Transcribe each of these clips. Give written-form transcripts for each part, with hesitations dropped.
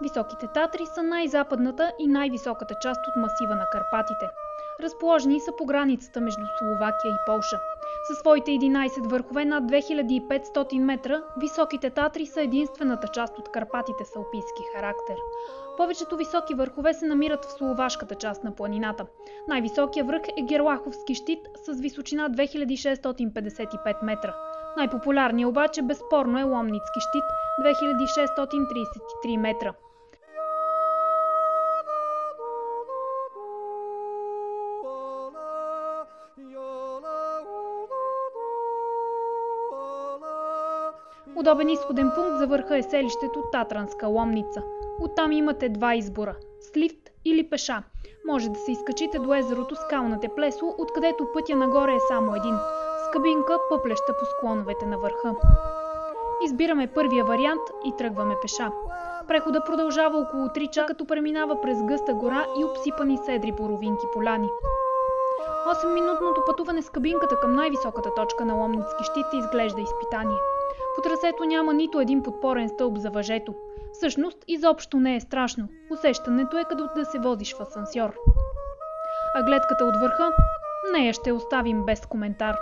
Високите Татри са най-западната и най-високата част от масива на Карпатите. Разположени са по границата между Словакия и Полша. Със своите 11 върхове над 2500 метра, Високите Татри са единствената част от Карпатите с алпийски характер. Повечето високи върхове се намират в словашката част на планината. Най-високият връх е Герлаховски щит с височина 2655 метра. Най-популярният обаче безспорно е Ломницки щит 2633 метра. Удобен изходен пункт за върха е селището Татранска Ломница. Оттам имате два избора – с лифт или пеша. Може да се изкачите до езерото Скалните плесо, откъдето пътя нагоре е само един – с кабинка, пъплеща по склоновете на върха. Избираме първия вариант и тръгваме пеша. Преходът продължава около 3 часа, като преминава през гъста гора и обсипани с едри боровинки поляни. 8-минутното пътуване с кабинката към най-високата точка на Ломницки щит изглежда изпитание. По трасето няма нито един подпорен стълб за въжето. Всъщност, изобщо не е страшно. Усещането е като да се возиш в асансьор. А гледката от върха? Нея ще оставим без коментар.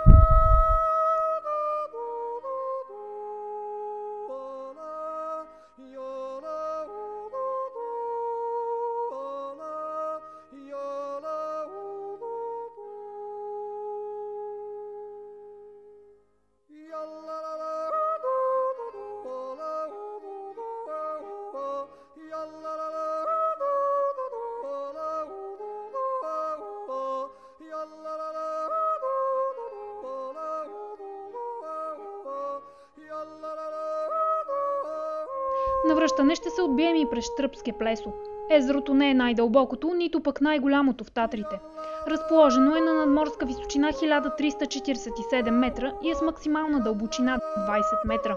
На връщане ще се отбием и през Штръбске плесо. Езерото не е най-дълбокото, нито пък най-голямото в Татрите. Разположено е на надморска височина 1347 метра и е с максимална дълбочина 20 метра.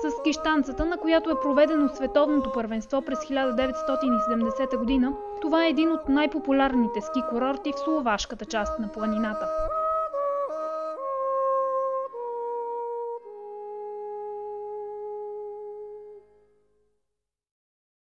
С скищанцата, на която е проведено световното първенство през 1970 година, това е един от най-популярните ски курорти в словашката част на планината.